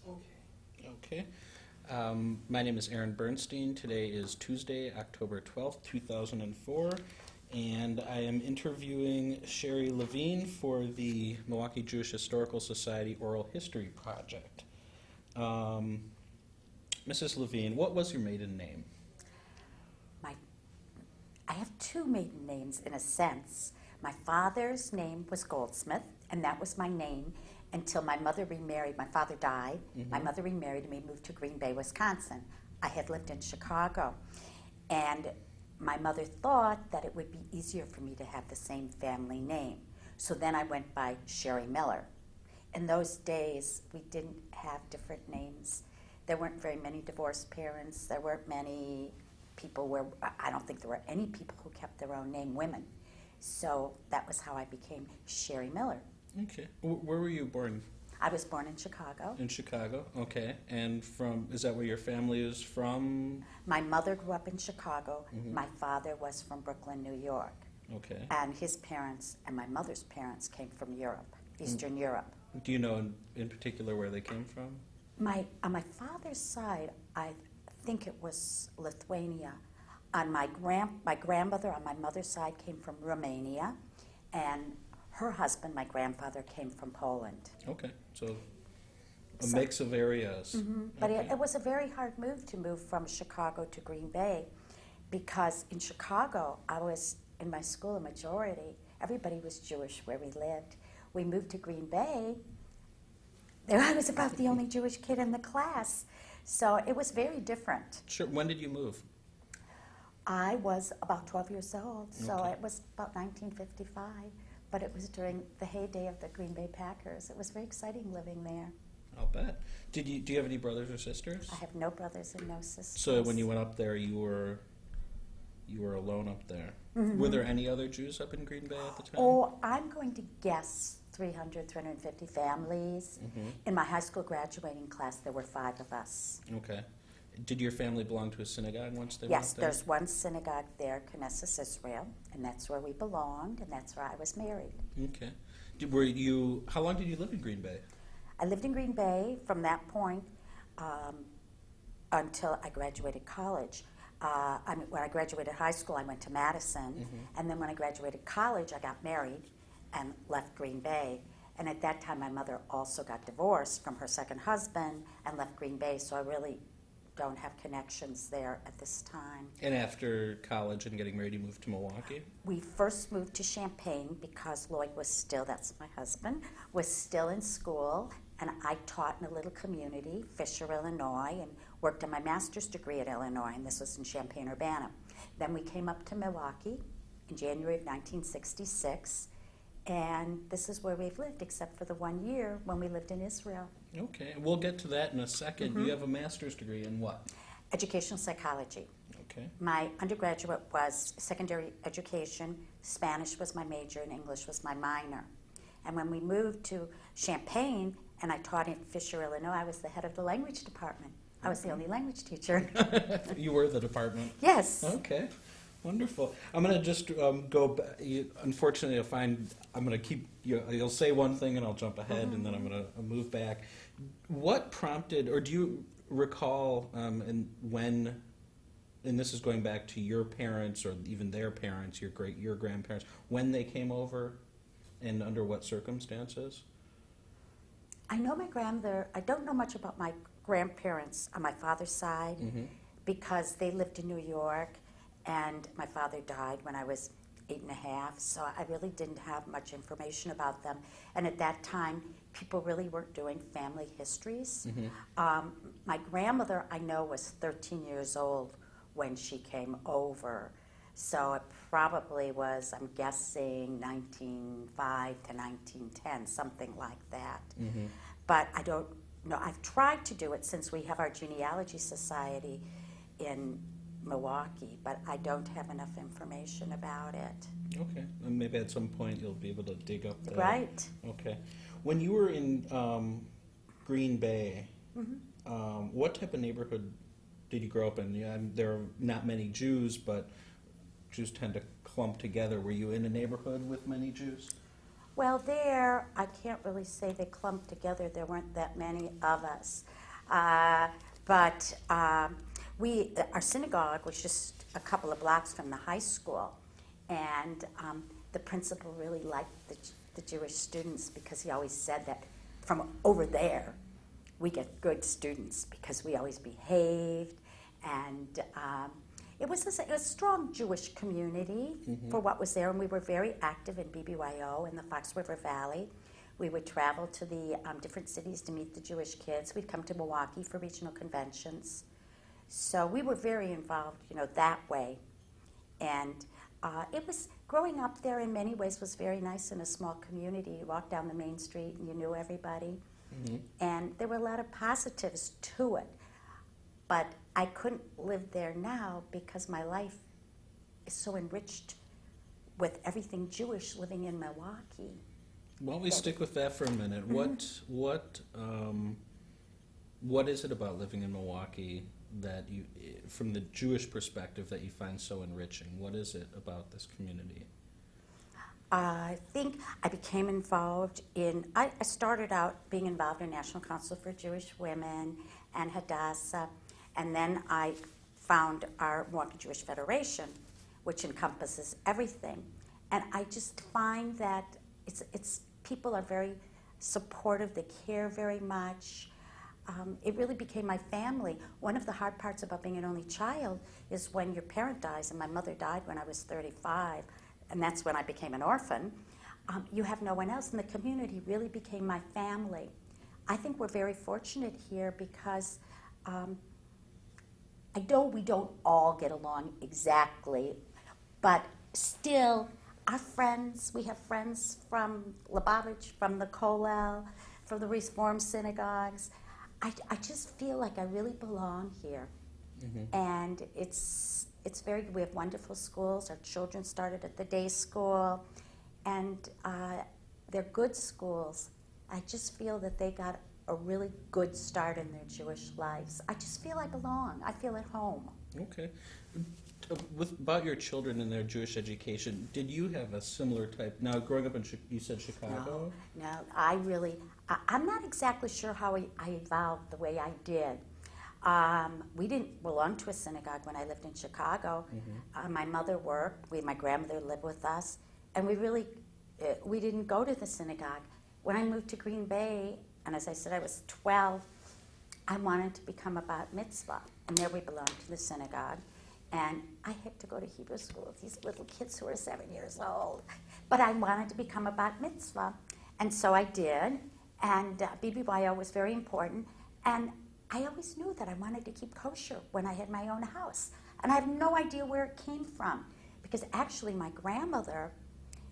Okay. My name is Aaron Bernstein. Today is Tuesday, October 12th, 2004, and I am interviewing Sheri Levin for the Milwaukee Jewish Historical Society Oral History Project. Mrs. Levin, what was your maiden name? I have two maiden names in a sense. My father's name was Goldsmith, and that was my name until my mother remarried. My father died. Mm-hmm. My mother remarried, and we moved to Green Bay, Wisconsin. I had lived in Chicago, and my mother thought that it would be easier for me to have the same family name. So then I went by Sheri Miller. In those days, we didn't have different names. There weren't very many divorced parents. There weren't many people where, I don't think there were any people who kept their own name, women. So that was how I became Sheri Miller. Okay. Where were you born? I was born in Chicago. In Chicago, okay. And is that where your family is from? My mother grew up in Chicago. Mm-hmm. My father was from Brooklyn, New York. Okay. And his parents and my mother's parents came from Europe, Eastern Europe. Do you know in particular where they came from? On my father's side, I think it was Lithuania. On my grandmother on my mother's side came from Romania, and her husband, my grandfather, came from Poland. Okay, so a mix of areas. Mm-hmm. But okay. it was a very hard move to move from Chicago to Green Bay, because in Chicago, I was in my school a majority. Everybody was Jewish where we lived. We moved to Green Bay. I was about the only Jewish kid in the class. So it was very different. Sure. When did you move? I was about 12 years old, so Okay. it was about 1955. But it was during the heyday of the Green Bay Packers. It was very exciting living there. I'll bet. Do you have any brothers or sisters? I have no brothers and no sisters. So when you went up there, you were alone up there. Mm-hmm. Were there any other Jews up in Green Bay at the time? Oh, I'm going to guess 300, 350 families. Mm-hmm. In my high school graduating class, there were 5 of us. Okay. Did your family belong to a synagogue once they Yes, went there? there's one synagogue there, Knesset Israel, and that's where we belonged, and that's where I was married. Okay. How long did you live in Green Bay? I lived in Green Bay from that point until I graduated college. When I graduated high school, I went to Madison, mm-hmm. and then when I graduated college, I got married and left Green Bay. And at that time, my mother also got divorced from her second husband and left Green Bay, so I really don't have connections there at this time. And after college and getting married, you moved to Milwaukee? We first moved to Champaign because Lloyd was still, that's my husband, was still in school, and I taught in a little community, Fisher, Illinois, and worked on my master's degree at Illinois, and this was in Champaign-Urbana. Then we came up to Milwaukee in January of 1966, and this is where we've lived, except for the 1 year when we lived in Israel. Okay, we'll get to that in a second. Mm-hmm. You have a master's degree in what? Educational psychology. Okay. My undergraduate was secondary education, Spanish was my major, and English was my minor. And when we moved to Champaign, and I taught in Fisher, Illinois, I was the head of the language department. I was the only language teacher. You were the department? Yes. Okay. Wonderful. I'm going to just go back. Unfortunately, I'm going to keep, you'll say one thing and I'll jump ahead, and then I'm going to move back. What prompted, or do you recall and this is going back to your parents or even their parents, your grandparents, when they came over and under what circumstances? I know my grandmother, I don't know much about my grandparents on my father's side, mm-hmm. because they lived in New York. And my father died when I was 8.5, so I really didn't have much information about them. And at that time, people really weren't doing family histories. Mm-hmm. My grandmother, I know, was 13 years old when she came over. So it probably was, I'm guessing, 1905 to 1910, something like that. Mm-hmm. But I don't know. I've tried to do it since we have our genealogy society in Milwaukee, but I don't have enough information about it. Okay, and maybe at some point you'll be able to dig up that. Right. Okay. When you were in Green Bay, mm-hmm. What type of neighborhood did you grow up in? Yeah, there are not many Jews, but Jews tend to clump together. Were you in a neighborhood with many Jews? Well, there, I can't really say they clumped together. There weren't that many of us. But our synagogue was just a couple of blocks from the high school. And the principal really liked the Jewish students because he always said that from over there, we get good students because we always behaved. And it was a strong Jewish community for what was there, and we were very active in BBYO in the Fox River Valley. We would travel to the different cities to meet the Jewish kids. We'd come to Milwaukee for regional conventions. So we were very involved, that way. And it was, growing up there in many ways was very nice in a small community. You walked down the main street and you knew everybody. And there were a lot of positives to it. But I couldn't live there now because my life is so enriched with everything Jewish living in Milwaukee. Why don't we stick with that for a minute? What is it about living in Milwaukee that you, from the Jewish perspective, that you find so enriching? What is it about this community? I think I became involved I started out being involved in National Council for Jewish Women and Hadassah, and then I found our Milwaukee Jewish Federation, which encompasses everything. And I just find that it's people are very supportive, they care very much. It really became my family. One of the hard parts about being an only child is when your parent dies, and my mother died when I was 35, and that's when I became an orphan. You have no one else, and the community really became my family. I think we're very fortunate here because I know we don't all get along exactly, but still, our friends, we have friends from Lubavitch, from the Kollel, from the Reform synagogues. I just feel like I really belong here. And it's very, we have wonderful schools. Our children started at the day school, and they're good schools. I just feel that they got a really good start in their Jewish lives. I just feel I belong. I feel at home. Okay. About your children and their Jewish education, did you have a similar type? Now, growing up in, you said Chicago? No, I'm not exactly sure how I evolved the way I did. We didn't belong to a synagogue when I lived in Chicago. My mother worked, my grandmother lived with us, and we didn't go to the synagogue. When I moved to Green Bay, and as I said, I was 12, I wanted to become a bat mitzvah, and there we belonged to the synagogue. And I had to go to Hebrew school with these little kids who were 7 years old. But I wanted to become a bat mitzvah, and so I did. And BBYO was very important. And I always knew that I wanted to keep kosher when I had my own house. And I have no idea where it came from. Because actually my grandmother,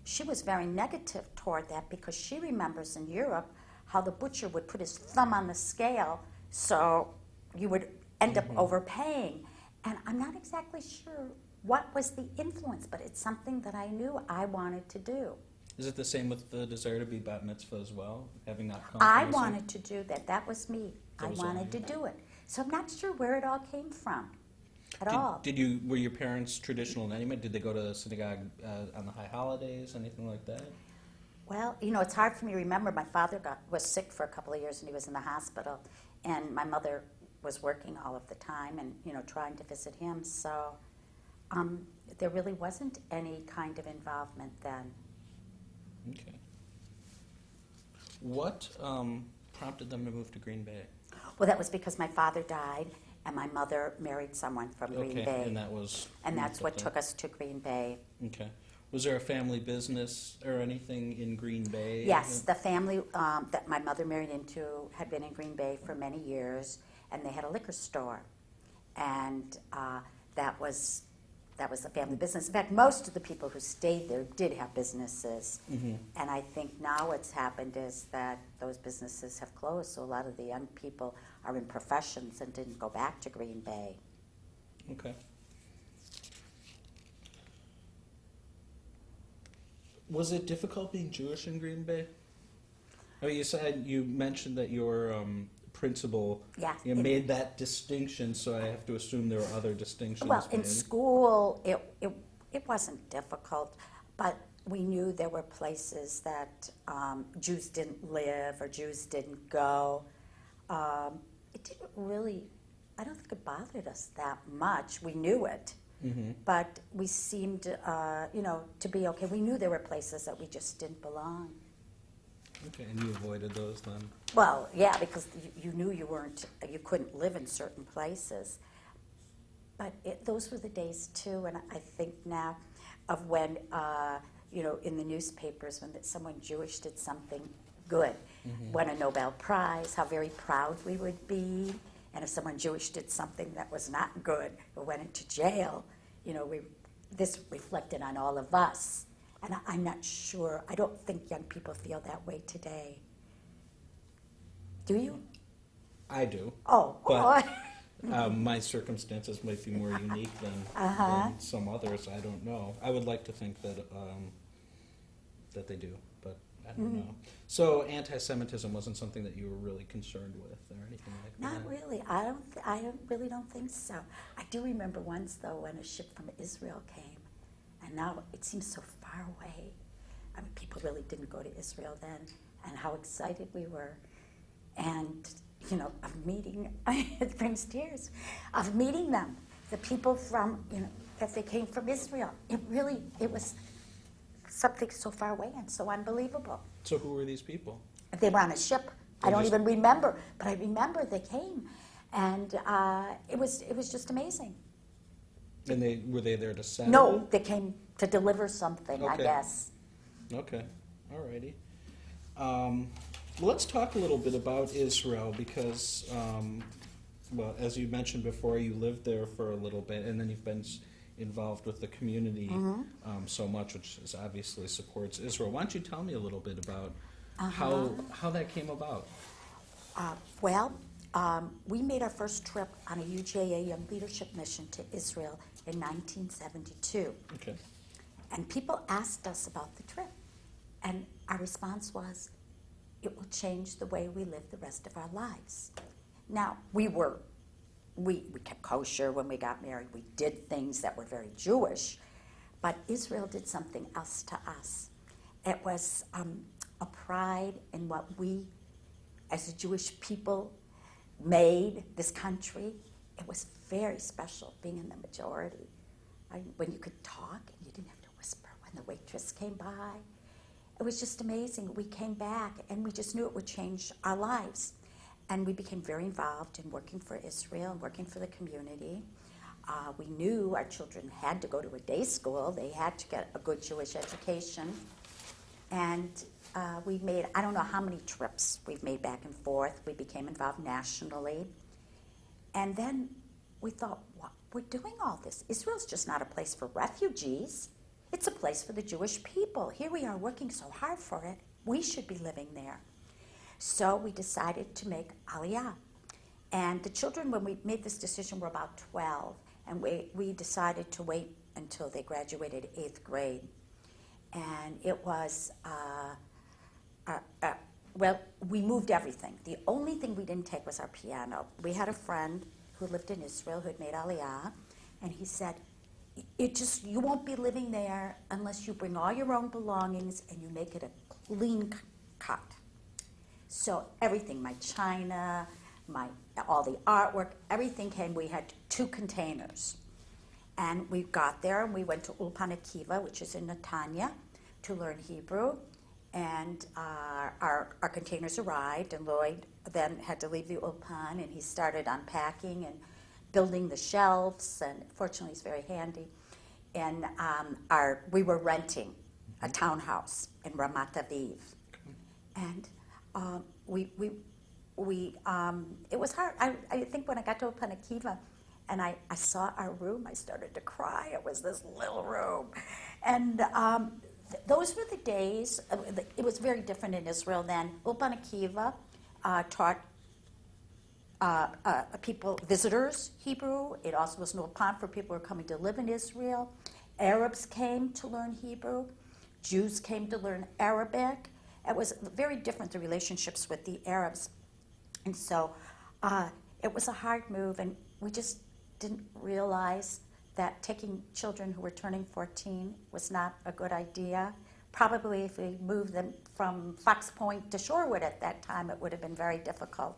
she was very negative toward that because she remembers in Europe how the butcher would put his thumb on the scale so you would end up overpaying. And I'm not exactly sure what was the influence, but it's something that I knew I wanted to do. Is it the same with the desire to be bat mitzvah as well, having that I wanted to do that. That was me. I was wanted to do it. So I'm not sure where it all came from at all. Were your parents traditional in any way? Did they go to synagogue on the high holidays, anything like that? Well, it's hard for me to remember. My father was sick for a couple of years and he was in the hospital. And my mother was working all of the time and, trying to visit him. So there really wasn't any kind of involvement then. Okay. What prompted them to move to Green Bay? Well, that was because my father died and my mother married someone from Green Bay. And that's what took us to Green Bay. Okay. Was there a family business or anything in Green Bay? Yes, the family that my mother married into had been in Green Bay for many years, and they had a liquor store, and that was the family business. In fact, most of the people who stayed there did have businesses, and I think now what's happened is that those businesses have closed, so a lot of the young people are in professions and didn't go back to Green Bay. Okay. Was it difficult being Jewish in Green Bay? I mean, you mentioned that your principal made that distinction, so I have to assume there were other distinctions. Well, in school, it wasn't difficult, but we knew there were places that Jews didn't live or Jews didn't go. It didn't really, I don't think it bothered us that much. We knew it, but we seemed, to be okay. We knew there were places that we just didn't belong. Okay, and you avoided those then? Well, yeah, because you knew you couldn't live in certain places. But those were the days too, and I think now of when, in the newspapers, when someone Jewish did something good, won a Nobel Prize, how very proud we would be. And if someone Jewish did something that was not good or went into jail, this reflected on all of us. And I'm not sure, I don't think young people feel that way today. Do you? I do. Oh, but my circumstances might be more unique than some others. I don't know. I would like to think that that they do, but I don't know. So anti-Semitism wasn't something that you were really concerned with or anything like that? Not really. I really don't think so. I do remember once, though, when a ship from Israel came, and now it seems so far away. I mean, people really didn't go to Israel then, and how excited we were. And, of meeting, it brings tears, of meeting them, the people from, that they came from Israel. It was something so far away and so unbelievable. So who were these people? They were on a ship. I don't even remember, but I remember they came, and it was just amazing. And were they there to settle? No, they came to deliver something, I Okay. guess. Okay, all righty. Let's talk a little bit about Israel because, as you mentioned before, you lived there for a little bit, and then you've been involved with the community so much, which obviously supports Israel. Why don't you tell me a little bit about how that came about? We made our first trip on a UJA Young Leadership Mission to Israel in 1972. Okay. And people asked us about the trip. And our response was, it will change the way we live the rest of our lives. Now, we kept kosher when we got married. We did things that were very Jewish. But Israel did something else to us. It was a pride in what we, as a Jewish people, made this country. It was very special being in the majority. When you could talk and you didn't have to whisper when the waitress came by. It was just amazing. We came back and we just knew it would change our lives. And we became very involved in working for Israel and working for the community. We knew our children had to go to a day school. They had to get a good Jewish education. And we made, I don't know how many trips we've made back and forth. We became involved nationally. And then we thought, what? We're doing all this. Israel's just not a place for refugees. It's a place for the Jewish people. Here we are working so hard for it. We should be living there. So we decided to make Aliyah. And the children, when we made this decision, were about 12. And we decided to wait until they graduated 8th grade. And it was, we moved everything. The only thing we didn't take was our piano. We had a friend who lived in Israel who had made Aliyah, and he said, you won't be living there unless you bring all your own belongings and you make it a clean cut. So everything, my china, all the artwork, everything came. We had 2 containers. And we got there and we went to Ulpan Akiva, which is in Netanya, to learn Hebrew. And our containers arrived, and Lloyd then had to leave the Ulpan, and he started unpacking and building the shelves, and fortunately he's very handy. And we were renting a townhouse in Ramat Aviv. And it was hard. I think when I got to Ulpan Akiva and I saw our room, I started to cry. It was this little room. And those were the days. It was very different in Israel then. Ulpan Akiva taught visitors, Hebrew. It also was an ulpan for people who were coming to live in Israel. Arabs came to learn Hebrew. Jews came to learn Arabic. It was very different, the relationships with the Arabs. And so it was a hard move, and we just didn't realize that taking children who were turning 14 was not a good idea. Probably if we moved them from Fox Point to Shorewood at that time, it would have been very difficult.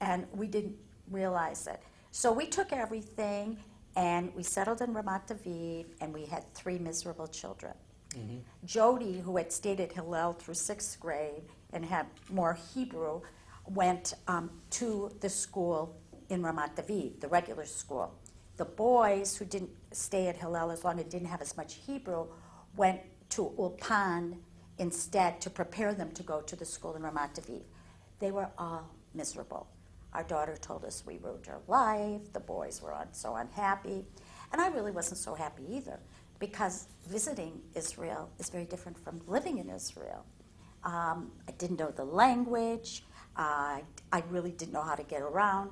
And we didn't realize it. So we took everything and we settled in Ramat Aviv, and we had 3 miserable children. Mm-hmm. Jody, who had stayed at Hillel through 6th grade and had more Hebrew, went to the school in Ramat Aviv, the regular school. The boys who didn't stay at Hillel as long and didn't have as much Hebrew went to Ulpan instead to prepare them to go to the school in Ramat Aviv. They were all miserable. Our daughter told us we ruined her life. The boys were so unhappy. And I really wasn't so happy either, because visiting Israel is very different from living in Israel. I didn't know the language. I really didn't know how to get around.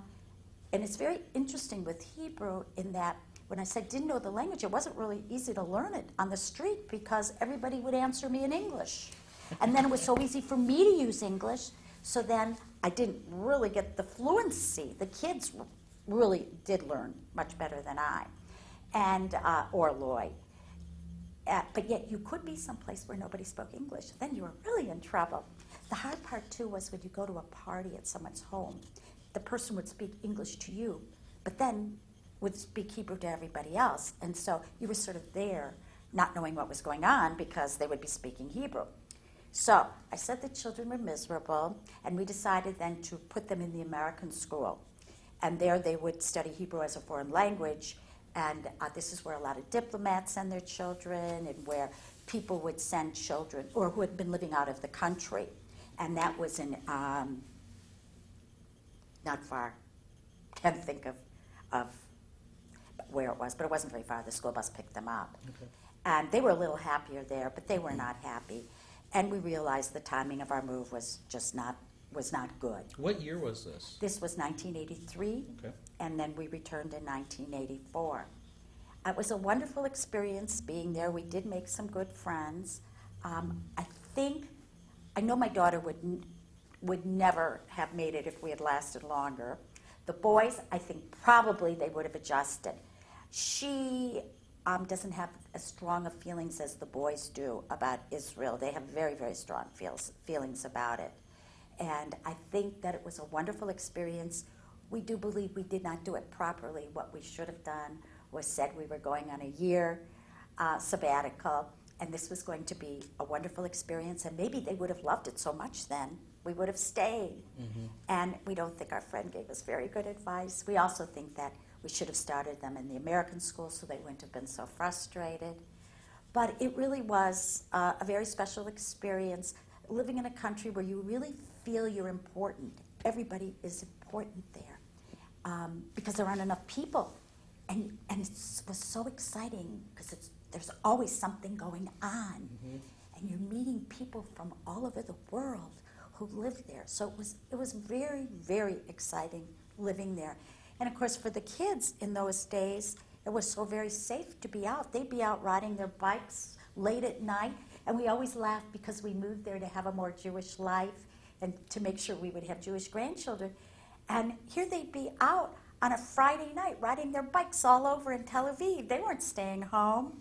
And it's very interesting with Hebrew in that when I said didn't know the language, it wasn't really easy to learn it on the street because everybody would answer me in English. And then it was so easy for me to use English, so then I didn't really get the fluency. The kids really did learn much better than I, and or Lloyd. But yet you could be someplace where nobody spoke English. Then you were really in trouble. The hard part, too, was when you go to a party at someone's home, the person would speak English to you, but then would speak Hebrew to everybody else. And so you were sort of there not knowing what was going on because they would be speaking Hebrew. So I said the children were miserable, and we decided then to put them in the American school. And there they would study Hebrew as a foreign language. And this is where a lot of diplomats send their children, and where people would send children or who had been living out of the country. And that was in not far. Can't think of where it was, but it wasn't very far. The school bus picked them up. Okay. And they were a little happier there, but they were not happy. And we realized the timing of our move was just not good. What year was this? This was 1983, Okay. and then we returned in 1984. It was a wonderful experience being there. We did make some good friends. I know my daughter would never have made it if we had lasted longer. The boys, I think probably they would have adjusted. She doesn't have as strong of feelings as the boys do about Israel. They have very, very strong feelings about it. And I think that it was a wonderful experience. We do believe we did not do it properly. What we should have done was said we were going on a year sabbatical, and this was going to be a wonderful experience, and maybe they would have loved it so much then. We would have stayed. Mm-hmm. And we don't think our friend gave us very good advice. We also think that we should have started them in the American school so they wouldn't have been so frustrated. But it really was a very special experience, living in a country where you really feel you're important. Everybody is important there because there aren't enough people. And it was so exciting because there's always something going on. Mm-hmm. And you're meeting people from all over the world who live there. So it was very, very exciting living there. And of course, for the kids in those days, it was so very safe to be out. They'd be out riding their bikes late at night, and we always laughed because we moved there to have a more Jewish life and to make sure we would have Jewish grandchildren. And here they'd be out on a Friday night riding their bikes all over in Tel Aviv. They weren't staying home.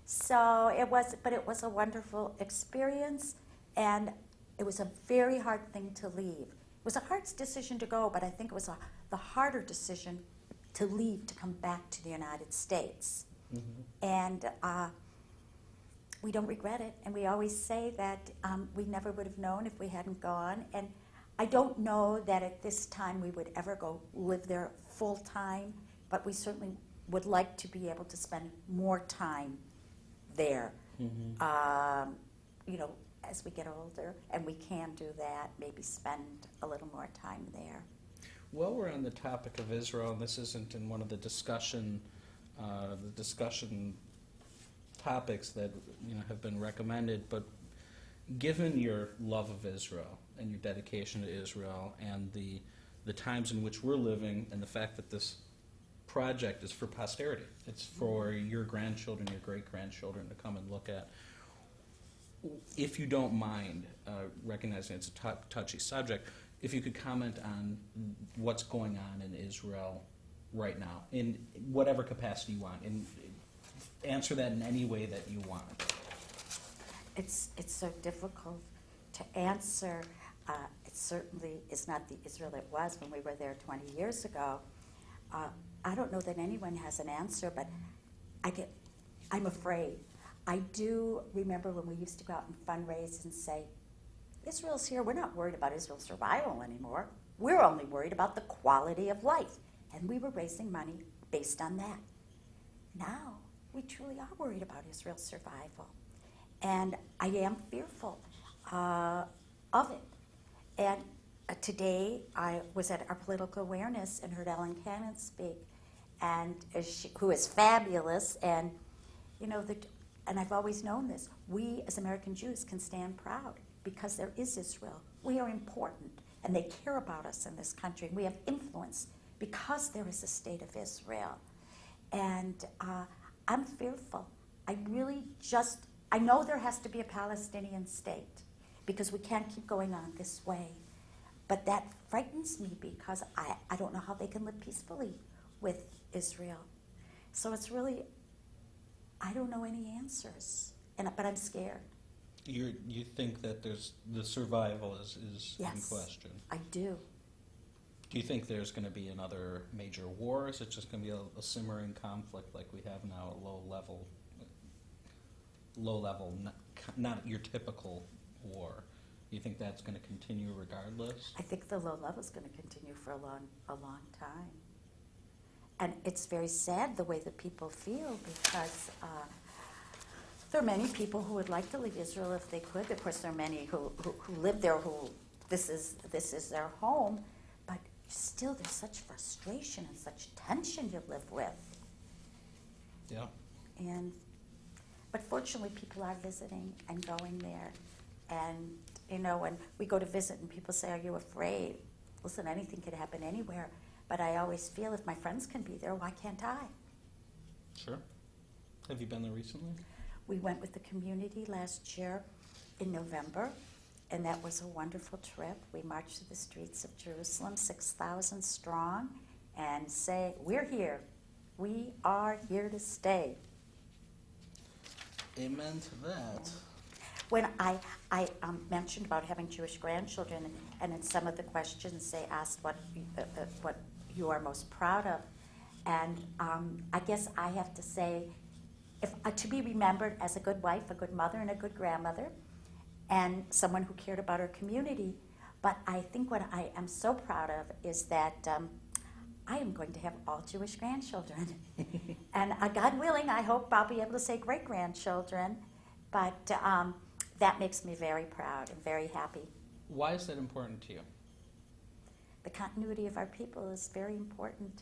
So it was a wonderful experience, and it was a very hard thing to leave. It was a hard decision to go, but I think it was the harder decision to leave to come back to the United States. Mm-hmm. And we don't regret it, and we always say that we never would have known if we hadn't gone. And I don't know that at this time we would ever go live there full time, but we certainly would like to be able to spend more time there. Mm-hmm. As we get older, and we can do that, maybe spend a little more time there. Well, we're on the topic of Israel, and this isn't in one of the discussion topics that have been recommended. But given your love of Israel and your dedication to Israel, and the times in which we're living, and the fact that this project is for posterity, it's for your grandchildren, your great-grandchildren to come and look at. If you don't mind, recognizing it's a touchy subject, if you could comment on what's going on in Israel right now, in whatever capacity you want, and answer that in any way that you want. it's so difficult to answer. It certainly is not the Israel it was when we were there 20 years ago. I don't know that anyone has an answer, but I'm afraid. I do remember when we used to go out and fundraise and say, Israel's here. We're not worried about Israel's survival anymore. We're only worried about the quality of life. And we were raising money based on that. Now, we truly are worried about Israel's survival. And I am fearful of it. And today, I was at our political awareness and heard Ellen Cannon speak, and who is fabulous. And, and I've always known this. We, as American Jews, can stand proud because there is Israel. We are important, and they care about us in this country. We have influence because there is a state of Israel. And I'm fearful. I know there has to be a Palestinian state because we can't keep going on this way. But that frightens me because I don't know how they can live peacefully with Israel. So it's really, I don't know any answers, but I'm scared. You think that the survival is Yes, in question? I do. Do you think there's going to be another major war, or is it just going to be a simmering conflict like we have now, a low level, not your typical war? Do you think that's going to continue regardless? I think the low level is going to continue for a long time. And it's very sad the way that people feel because there are many people who would like to leave Israel if they could. Of course, there are many who live there who this is their home. But still, there's such frustration and such tension you live with. Yeah. But fortunately, people are visiting and going there. And, when we go to visit and people say, are you afraid? Listen, anything could happen anywhere. But I always feel if my friends can be there, why can't I? Sure. Have you been there recently? We went with the community last year in November, and that was a wonderful trip. We marched through the streets of Jerusalem, 6,000 strong, and say, we're here. We are here to stay. Amen to that. When I mentioned about having Jewish grandchildren, and in some of the questions they asked what you are most proud of, and I guess I have to say, to be remembered as a good wife, a good mother, and a good grandmother, and someone who cared about her community. But I think what I am so proud of is that I am going to have all Jewish grandchildren. And God willing, I hope I'll be able to say great-grandchildren. But that makes me very proud and very happy. Why is that important to you? The continuity of our people is very important.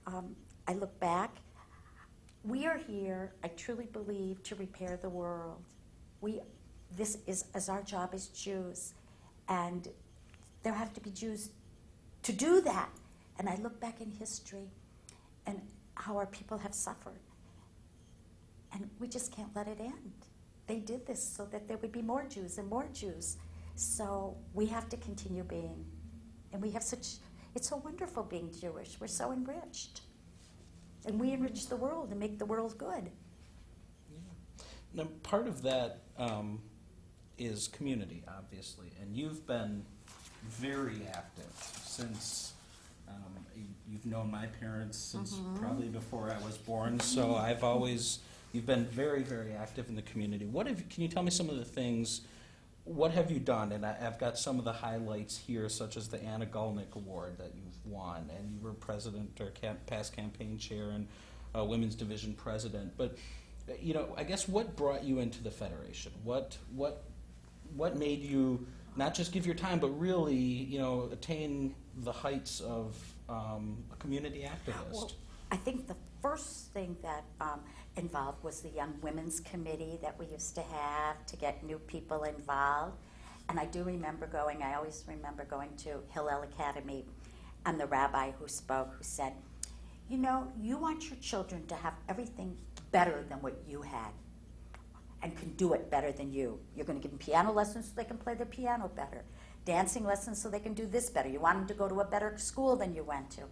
I look back. We are here, I truly believe, to repair the world. This is as our job as Jews. And there have to be Jews to do that. And I look back in history and how our people have suffered. And we just can't let it end. They did this so that there would be more Jews and more Jews. So we have to continue being. And it's so wonderful being Jewish. We're so enriched. And we enrich the world and make the world good. Yeah. Now, part of that is community, obviously. And you've been very active since you've known my parents since probably before I was born. So you've been very, very active in the community. Can you tell me some of the things, what have you done? And I've got some of the highlights here, such as the Anna Gulnick Award that you've won, and you were president or past campaign chair and women's division president. But, I guess what brought you into the Federation? What made you not just give your time, but really, attain the heights of a community activist? Well, I think the first thing that involved was the Young Women's Committee that we used to have to get new people involved. And I always remember going to Hillel Academy, and the rabbi who spoke, who said, you want your children to have everything better than what you had and can do it better than you. You're going to give them piano lessons so they can play the piano better, dancing lessons so they can do this better. You want them to go to a better school than you went to.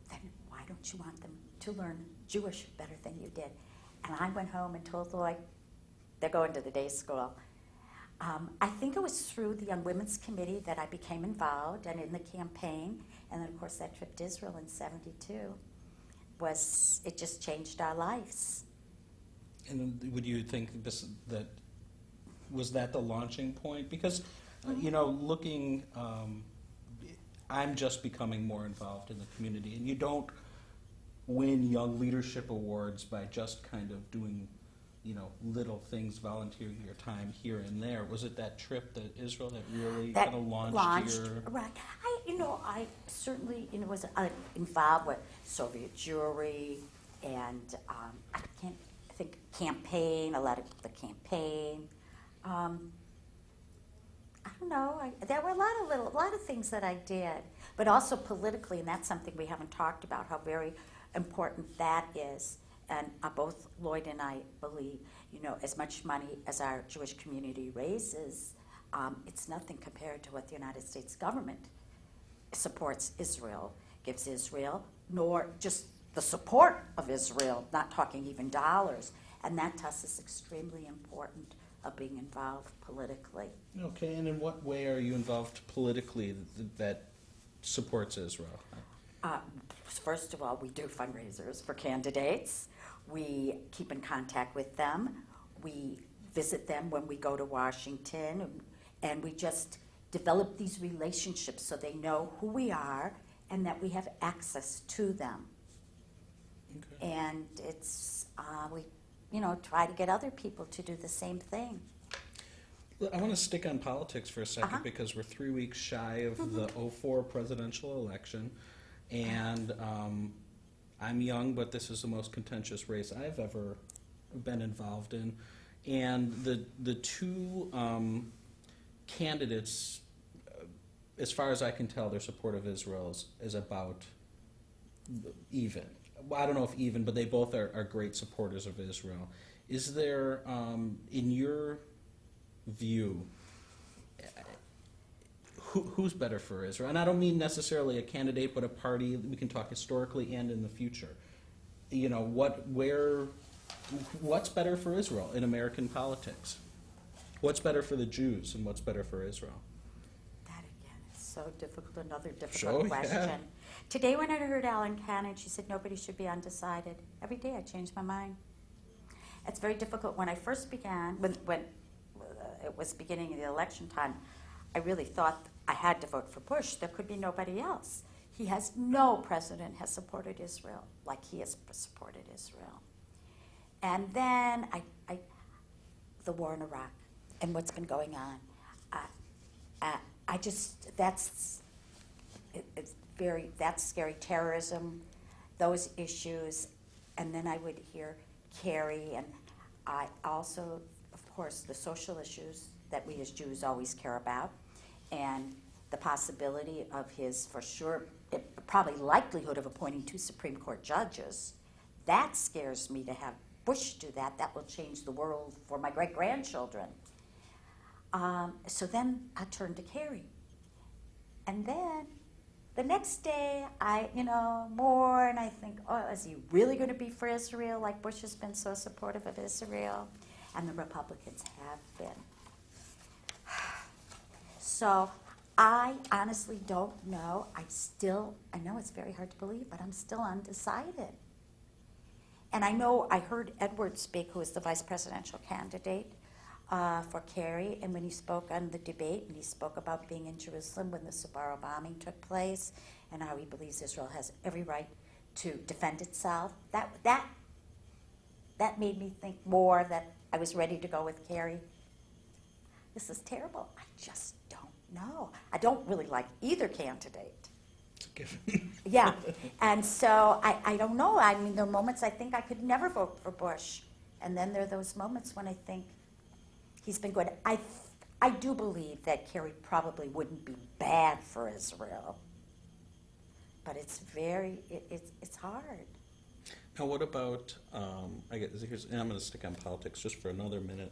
Then why don't you want them to learn Jewish better than you did? And I went home and told Lloyd, they're going to the day school. I think it was through the Young Women's Committee that I became involved and in the campaign. And then, of course, that trip to Israel in '72 it just changed our lives. And would you think was that the launching point? Because, looking, I'm just becoming more involved in the community, and you don't win Young Leadership Awards by just kind of doing, little things, volunteering your time here and there. Was it that trip to Israel that really kind of launched your... Right. I certainly, was involved with Soviet Jewry and I can't think campaign, a lot of the campaign. I don't know. There were a lot of things that I did, but also politically, and that's something we haven't talked about, how very important that is. And both Lloyd and I believe, as much money as our Jewish community raises, it's nothing compared to what the United States government supports Israel, gives Israel, nor just the support of Israel, not talking even dollars. And that to us is extremely important of being involved politically. Okay, and in what way are you involved politically that supports Israel? First of all, we do fundraisers for candidates. We keep in contact with them. We visit them when we go to Washington, and we just develop these relationships so they know who we are and that we have access to them. Okay. And it's we try to get other people to do the same thing. I want to stick on politics for a second because we're 3 weeks shy of the '04 presidential election, and I'm young, but this is the most contentious race I've ever been involved in. And the two candidates, as far as I can tell, their support of Israel is about even. Well, I don't know if even, but they both are great supporters of Israel. Is there, in your view, who's better for Israel? And I don't mean necessarily a candidate, but a party. We can talk historically and in the future. What's better for Israel in American politics? What's better for the Jews and what's better for Israel? That again is so difficult. Another difficult question. Yeah. Today, when I heard Ellen Cannon, she said nobody should be undecided. Every day, I change my mind. It's very difficult. When I first began, when it was beginning of the election time, I really thought I had to vote for Bush. There could be nobody else. No president has supported Israel like he has supported Israel. And then the war in Iraq and what's been going on. That's scary. Terrorism, those issues. And then I would hear Kerry, and I also, of course, the social issues that we as Jews always care about, and the possibility of his, for sure, probably likelihood of appointing 2 Supreme Court judges. That scares me to have Bush do that. That will change the world for my great-grandchildren. So then I turned to Kerry. And then the next day, more, and I think, is he really going to be for Israel like Bush has been so supportive of Israel? And the Republicans have been. So I honestly don't know. I know it's very hard to believe, but I'm still undecided. And I heard Edward speak, who is the vice presidential candidate for Kerry, and when he spoke on the debate, and he spoke about being in Jerusalem when the Sbarro bombing took place, and how he believes Israel has every right to defend itself, that made me think more that I was ready to go with Kerry. This is terrible. I just don't know. I don't really like either candidate. It's a given. Yeah, and so I don't know. I mean, there are moments I think I could never vote for Bush, and then there are those moments when I think he's been good. I do believe that Kerry probably wouldn't be bad for Israel, but it's hard. Now, what about? And I'm going to stick on politics just for another minute.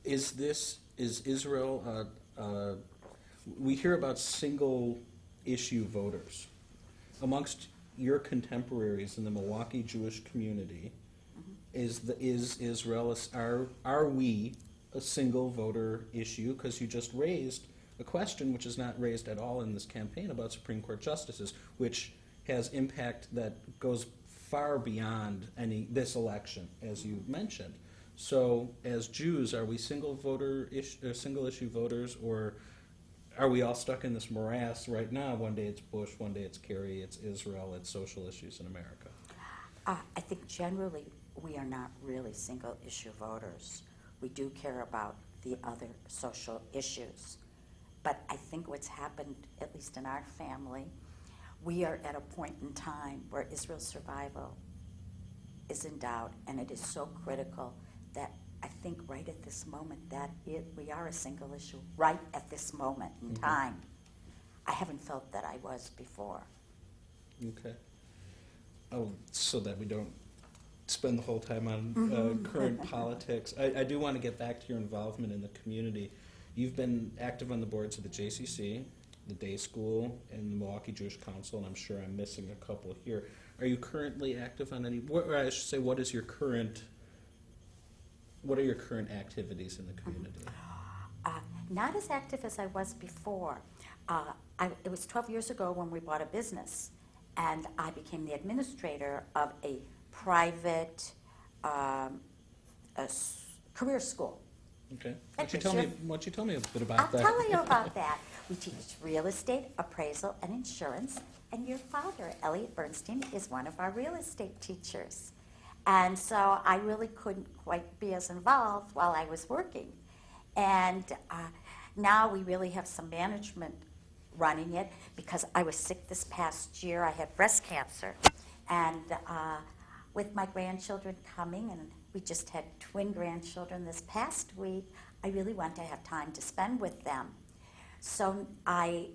Is Israel? We hear about single-issue voters amongst your contemporaries in the Milwaukee Jewish community. Mm-hmm. Is Israel? Are we a single voter issue, because you just raised a question which is not raised at all in this campaign about Supreme Court justices, which has impact that goes far beyond this election, as you mentioned. So, as Jews, are we single issue voters, or are we all stuck in this morass right now? One day it's Bush, one day it's Kerry, it's Israel, it's social issues in America. I think generally we are not really single issue voters. We do care about the other social issues. But I think what's happened, at least in our family, we are at a point in time where Israel's survival is in doubt, and it is so critical that I think right at this moment we are a single issue right at this moment in time. I haven't felt that I was before. Okay. Oh, so that we don't spend the whole time on current politics. I do want to get back to your involvement in the community. You've been active on the boards of the JCC, the Day School, and the Milwaukee Jewish Council, and I'm sure I'm missing a couple here. Are you currently active on any, or I should say, what are your current activities in the community? Not as active as I was before. It was 12 years ago when we bought a business, and I became the administrator of a private career school. Okay. Why don't you tell me a bit about I'll that? tell you about that. We teach real estate, appraisal, and insurance, and your father, Elliot Bernstein, is one of our real estate teachers. And so I really couldn't quite be as involved while I was working. And now we really have some management running it, because I was sick this past year. I had breast cancer. And with my grandchildren coming, and we just had twin grandchildren this past week, I really want to have time to spend with them. So I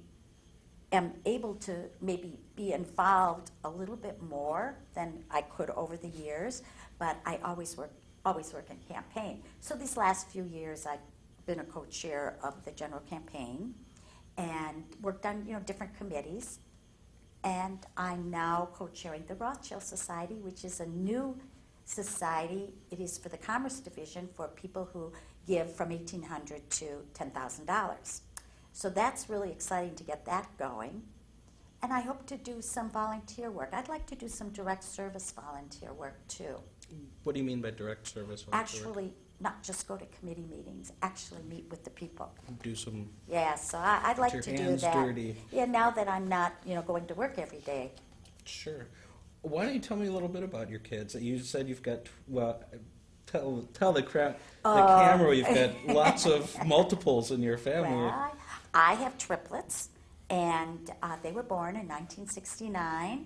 am able to maybe be involved a little bit more than I could over the years, but I always work in campaign. So these last few years I've been a co-chair of the general campaign and worked on different committees. And I'm now co-chairing the Rothschild Society, which is a new society. It is for the Commerce Division for people who give from $1,800 to $10,000. So that's really exciting to get that going. And I hope to do some volunteer work. I'd like to do some direct service volunteer work too. What do you mean by direct service volunteer work? Actually, not just go to committee meetings, actually meet with the people. Do some. Yeah, so I'd like to do that. Dirty. Yeah, now that I'm not, going to work every day. Sure. Why don't you tell me a little bit about your kids? You said you've got, tell the camera you've got lots of multiples in your family. Well, I have triplets, and they were born in 1969.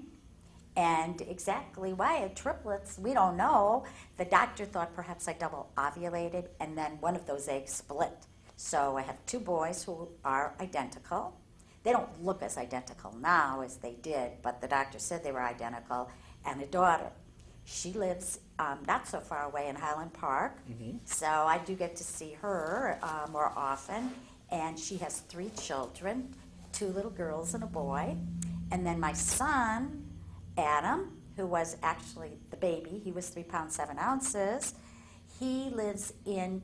And exactly why I had triplets, we don't know. The doctor thought perhaps I double ovulated, and then one of those eggs split. So I have two boys who are identical. They don't look as identical now as they did, but the doctor said they were identical, and a daughter. She lives not so far away in Highland Park, so I do get to see her more often. And she has 3 children, 2 little girls and a boy. And then my son, Adam, who was actually the baby, he was 3 pounds 7 ounces. He lives in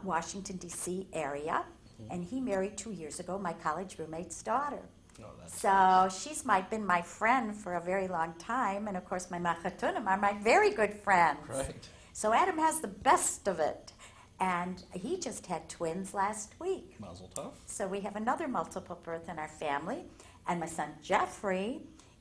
Washington, D.C. area, and he married 2 years ago my college roommate's daughter. Oh, that's So nice. she's been my friend for a very long time, and of course my machatunim are my very good friends. Right. So Adam has the best of it, and he just had twins last week. Mazel tov. So we have another multiple birth in our family, and my son Jeffrey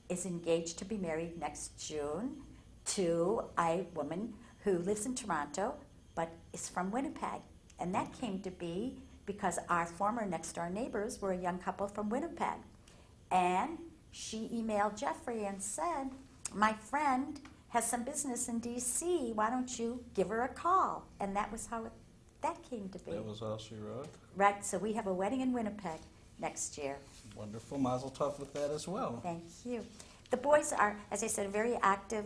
is engaged to be married next June to a woman who lives in Toronto but is from Winnipeg. And that came to be because our former next-door neighbors were a young couple from Winnipeg. And she emailed Jeffrey and said, my friend has some business in D.C., why don't you give her a call? And that was how that came to be. That was all she wrote. Right, so we have a wedding in Winnipeg next year. Wonderful. Mazel tov with that as well. Thank you. The boys are, as I said, very active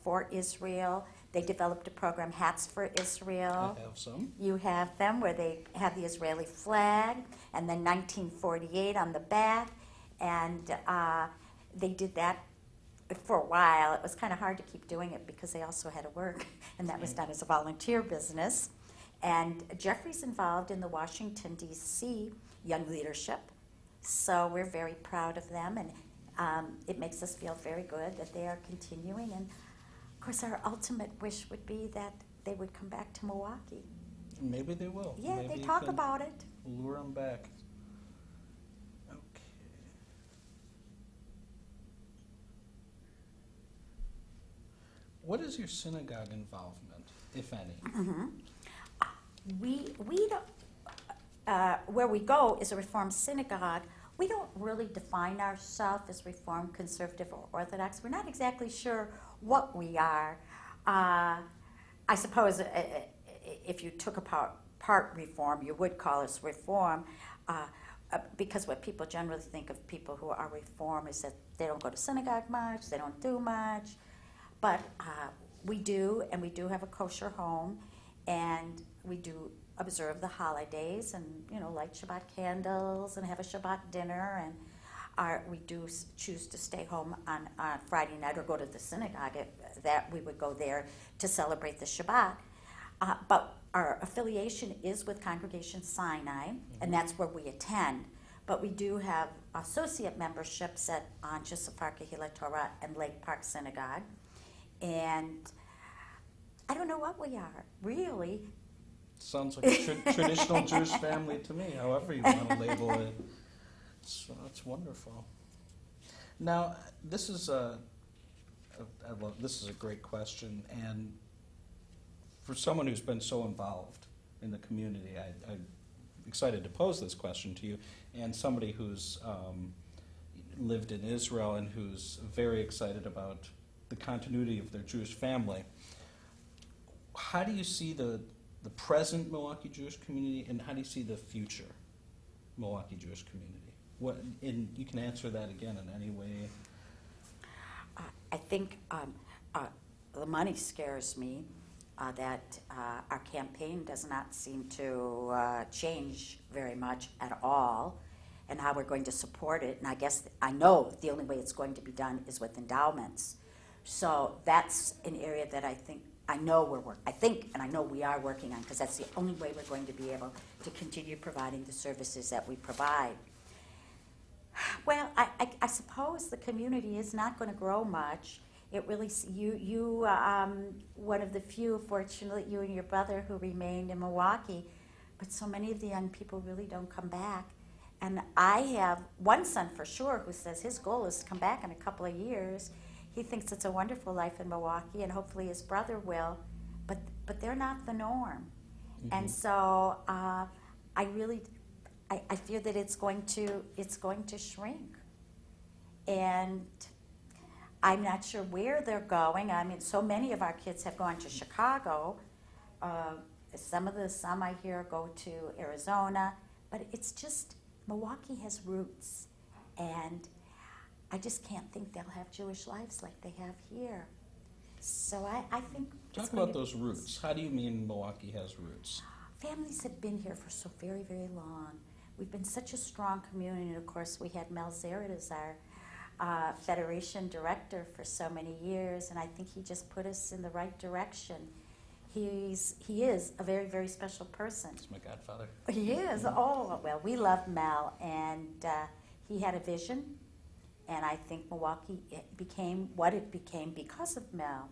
for Israel. They developed a program, Hats for Israel. I have some. You have them where they have the Israeli flag, and then 1948 on the back. And they did that for a while. It was kind of hard to keep doing it because they also had to work, and that was done as a volunteer business. And Jeffrey's involved in the Washington, D.C. Young Leadership, so we're very proud of them, and it makes us feel very good that they are continuing. And of course, our ultimate wish would be that they would come back to Milwaukee. Maybe they will. Yeah, Maybe they you talk can about it. lure them back. Okay. What is your synagogue involvement, if any? We don't, where we go is a Reformed synagogue. We don't really define ourselves as Reformed, Conservative, or Orthodox. We're not exactly sure what we are. I suppose if you took apart Reform, you would call us Reform, because what people generally think of people who are Reform is that they don't go to synagogue much, they don't do much. But we do, and we do have a kosher home, and we do observe the holidays, and light Shabbat candles, and have a Shabbat dinner, and we do choose to stay home on Friday night or go to the synagogue. That we would go there to celebrate the Shabbat. But our affiliation is with Congregation Sinai, and that's where we attend. But we do have associate memberships at Anshe Safar Kehilat Torah and Lake Park Synagogue. And I don't know what we are, really. Sounds like a traditional Jewish family to me, however you want to label it. So that's wonderful. Now, this is this is a great question, and for someone who's been so involved in the community, I'm excited to pose this question to you, and somebody who's lived in Israel and who's very excited about the continuity of their Jewish family. How do you see the present Milwaukee Jewish community, and how do you see the future Milwaukee Jewish community? And you can answer that again in any way. I think the money scares me, that our campaign does not seem to change very much at all, and how we're going to support it. And I know the only way it's going to be done is with endowments. So that's an area that I know we are working on, because that's the only way we're going to be able to continue providing the services that we provide. Well, I suppose the community is not going to grow much. It really, you one of the few, fortunately, you and your brother who remained in Milwaukee, but so many of the young people really don't come back. And I have one son for sure who says his goal is to come back in a couple of years. He thinks it's a wonderful life in Milwaukee, and hopefully his brother will, but they're not the norm. Mm-hmm. And so I fear that it's going to shrink. And I'm not sure where they're going. I mean, so many of our kids have gone to Chicago. Some I hear go to Arizona, but it's just, Milwaukee has roots, and I just can't think they'll have Jewish lives like they have here. So I think... Talk about those roots. How do you mean Milwaukee has roots? Families have been here for so very, very long. We've been such a strong community, and of course we had Mel Zaret as our Federation director for so many years, and I think he just put us in the right direction. He is a very, very special person. He's my godfather. He is. Mm-hmm. Oh, well, we love Mel, and he had a vision. And I think Milwaukee became what it became because of Mel.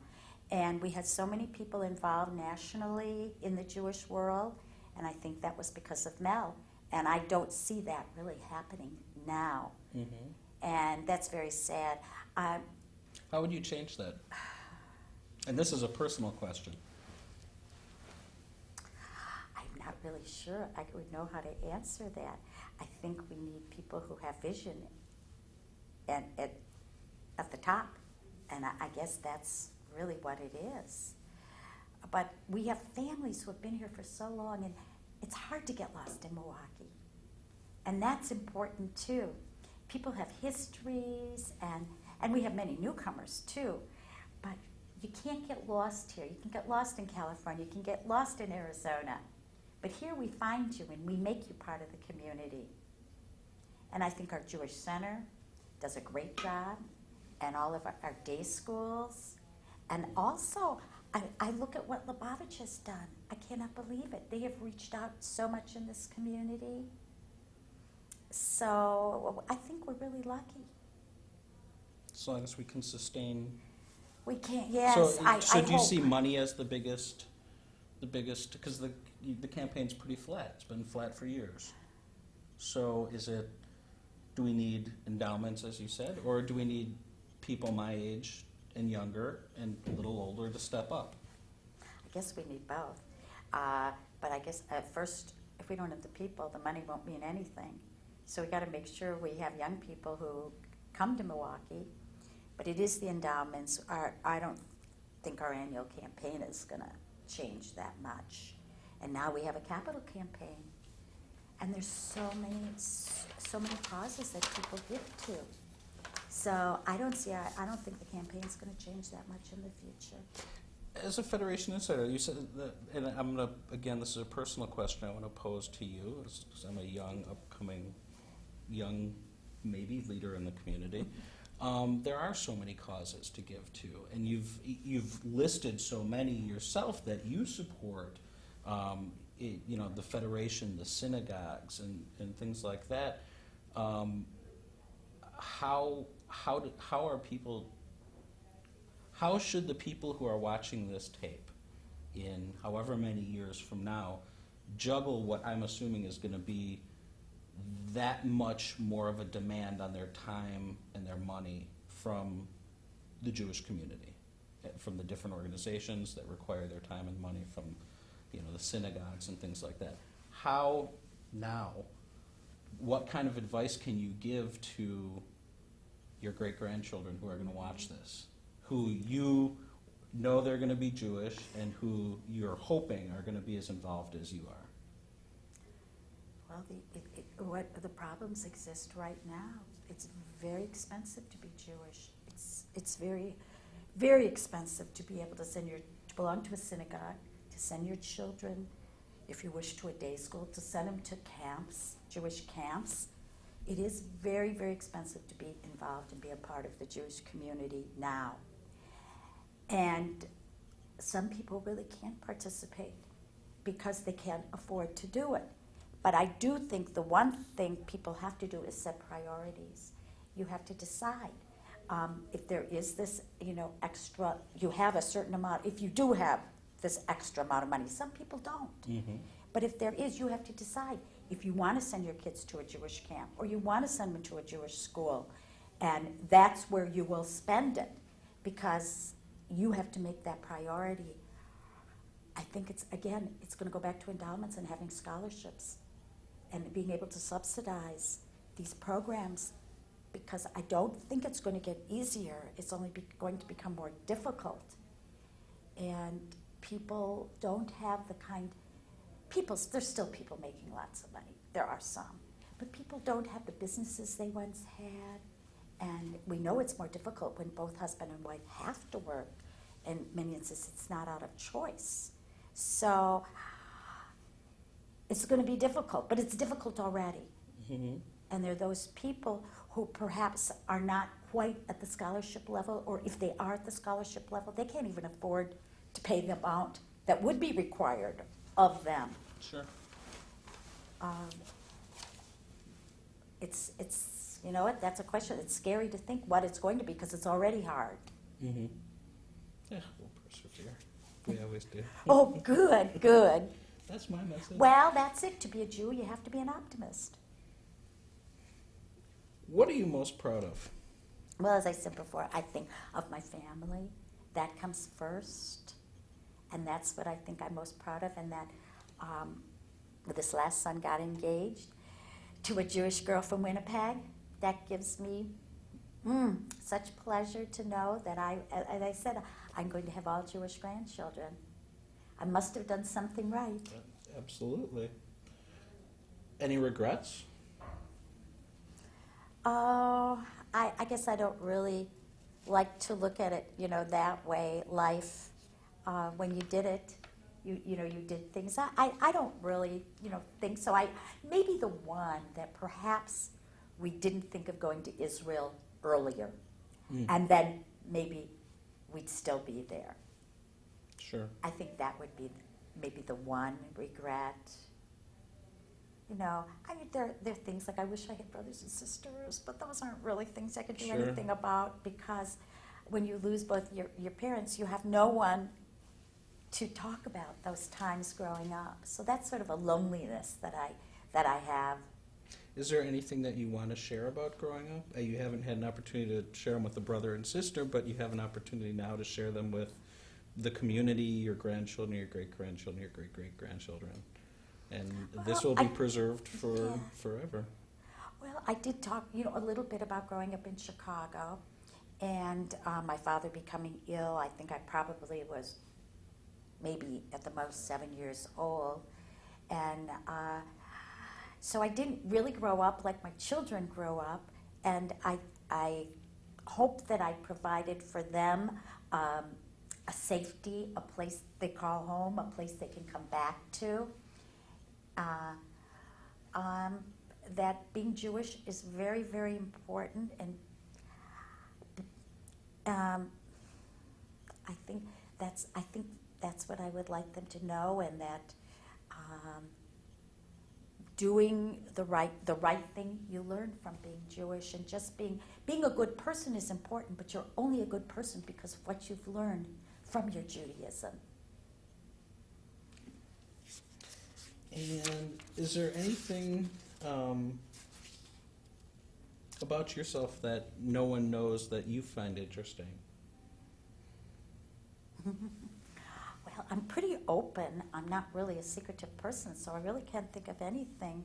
And we had so many people involved nationally in the Jewish world, and I think that was because of Mel. And I don't see that really happening now. Mm-hmm. And that's very sad. How would you change that? And this is a personal question. I'm not really sure I would know how to answer that. I think we need people who have vision at the top, and I guess that's really what it is. But we have families who have been here for so long, and it's hard to get lost in Milwaukee, and that's important too. People have histories, and we have many newcomers too, but you can't get lost here. You can get lost in California, you can get lost in Arizona, but here we find you and we make you part of the community. And I think our Jewish Center does a great job, and all of our day schools. And also, I look at what Lubavitch has done. I cannot believe it. They have reached out so much in this community. So I think we're really lucky. As long as we can sustain. We can't, yes, So, I so do you hope. see money as the biggest, because the campaign's pretty flat. It's been flat for years. So do we need endowments, as you said, or do we need people my age and younger and a little older to step up? I guess we need both. But I guess at first, if we don't have the people, the money won't mean anything. So we got to make sure we have young people who come to Milwaukee. But it is the endowments. I don't think our annual campaign is going to change that much. And now we have a capital campaign. And there's so many causes that people give to. So I don't think the campaign's going to change that much in the future. As a Federation insider, you said that, and I'm going to, again, this is a personal question I want to pose to you, because I'm a young, upcoming, maybe leader in the community. There are so many causes to give to, and you've listed so many yourself that you support. The Federation, the synagogues, and things like that. How should the people who are watching this tape in however many years from now juggle what I'm assuming is going to be that much more of a demand on their time and their money from the Jewish community, from the different organizations that require their time and money, from the synagogues and things like that? How now, what kind of advice can you give to your great-grandchildren who are going to watch this, who you know they're going to be Jewish and who you're hoping are going to be as involved as you are? Well, the problems exist right now. It's very expensive to be Jewish. It's very, very expensive to be able to belong to a synagogue, to send your children, if you wish, to a day school, to send them to camps, Jewish camps. It is very, very expensive to be involved and be a part of the Jewish community now. And some people really can't participate because they can't afford to do it. But I do think the one thing people have to do is set priorities. You have to decide if there is this, extra, you have a certain amount, if you do have this extra amount of money. Some people don't. Mm-hmm. But if there is, you have to decide if you want to send your kids to a Jewish camp or you want to send them to a Jewish school. And that's where you will spend it, because you have to make that priority. I think it's going to go back to endowments and having scholarships and being able to subsidize these programs, because I don't think it's going to get easier. It's only going to become more difficult. And people don't have there's still people making lots of money. There are some. But people don't have the businesses they once had. And we know it's more difficult when both husband and wife have to work. In many instances, it's not out of choice. So it's going to be difficult, but it's difficult already. Mm-hmm. And there are those people who perhaps are not quite at the scholarship level, or if they are at the scholarship level, they can't even afford to pay the amount that would be required of them. Sure. It's you know what, that's a question. It's scary to think what it's going to be, because it's already hard. Mm-hmm. Yeah, we'll persevere. We always do. Oh, good. That's my message. Well, that's it. To be a Jew, you have to be an optimist. What are you most proud of? Well, as I said before, I think of my family. That comes first. And that's what I think I'm most proud of. And that this last son got engaged to a Jewish girl from Winnipeg. That gives me such pleasure to know that as I said, I'm going to have all Jewish grandchildren. I must have done something right. Absolutely. Any regrets? Oh, I guess I don't really like to look at it, that way. Life, when you did it, you did things. I don't really, think so. Maybe the one that perhaps we didn't think of going to Israel earlier, and then maybe we'd still be there. Sure. I think that would be maybe the one regret. You know, I mean, there are things like I wish I had brothers and sisters, but those aren't really things I could do Sure. anything about, because when you lose both your parents, you have no one to talk about those times growing up. So that's sort of a loneliness that I have. Is there anything that you want to share about growing up? You haven't had an opportunity to share them with a brother and sister, but you have an opportunity now to share them with the community, your grandchildren, your great-grandchildren, your great-great-grandchildren. And this will be preserved for forever. Well, I did talk, a little bit about growing up in Chicago, and my father becoming ill. I think I probably was maybe at the most 7 years old. And so I didn't really grow up like my children grow up, and I hope that I provided for them a safety, a place they call home, a place they can come back to. That being Jewish is very, very important, and I think that's what I would like them to know, and that doing the right thing you learn from being Jewish, and just being a good person is important, but you're only a good person because of what you've learned from your Judaism. And is there anything about yourself that no one knows that you find interesting? Well, I'm pretty open. I'm not really a secretive person, so I really can't think of anything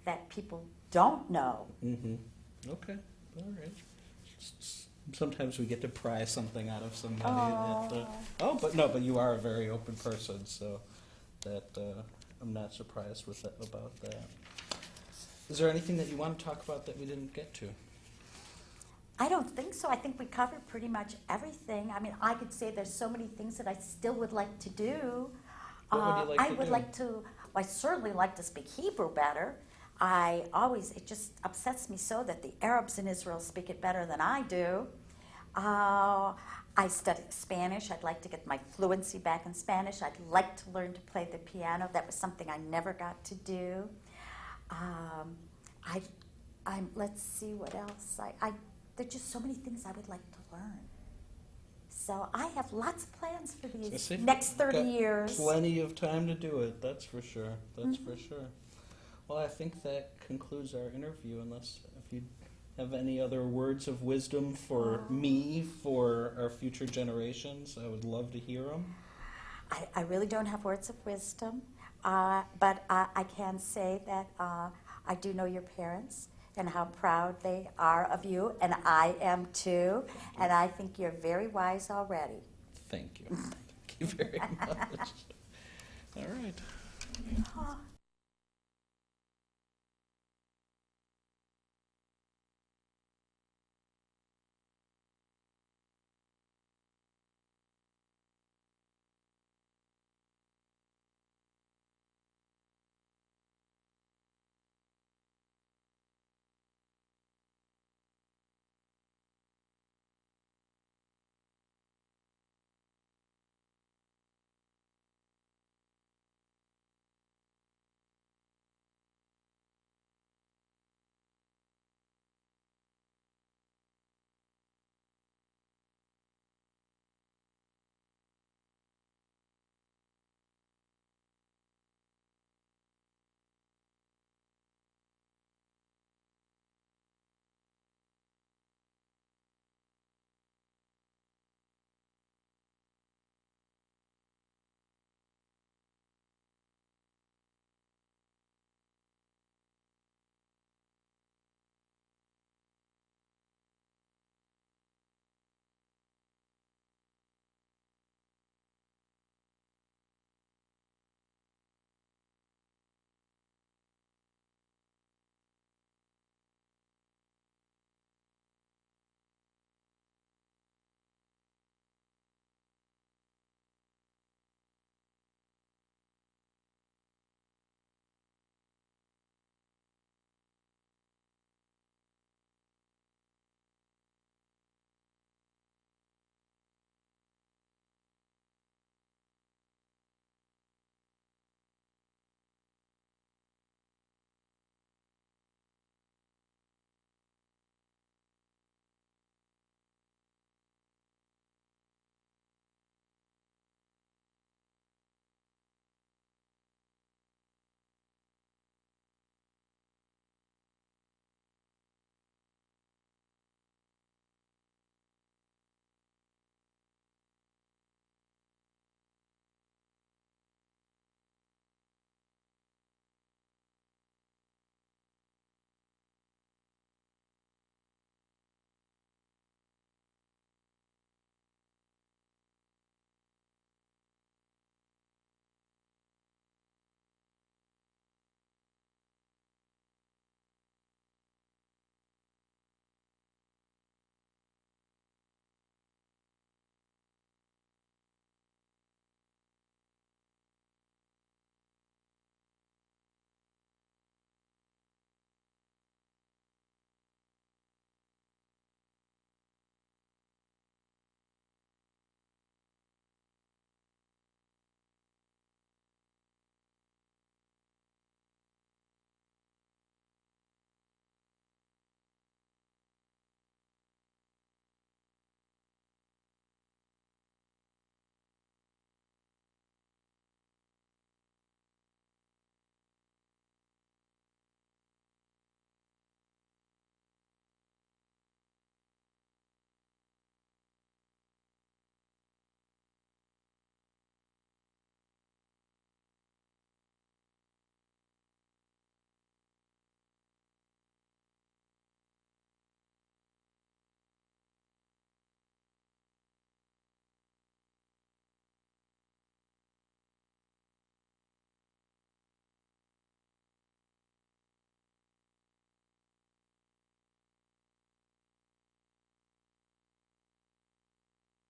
that people don't know. Mm-hmm. Okay, all right. Sometimes we get to pry something out of somebody. But you are a very open person, so that I'm not surprised about that. Is there anything that you want to talk about that we didn't get to? I don't think so. I think we covered pretty much everything. I mean, I could say there's so many things that I still would like to do. What would you like to do? I certainly like to speak Hebrew better. It just upsets me so that the Arabs in Israel speak it better than I do. I studied Spanish. I'd like to get my fluency back in Spanish. I'd like to learn to play the piano. That was something I never got to do. Let's see what else. There are just so many things I would like to learn. So I have lots of plans for these next 30 years. Plenty of time to do it, that's for sure. That's for sure. Well, I think that concludes our interview, unless if you have any other words of wisdom for me, for our future generations, I would love to hear them. I really don't have words of wisdom, but I can say that I do know your parents and how proud they are of you, and I am too, and I think you're very wise already. Thank you. Thank you very much. All right.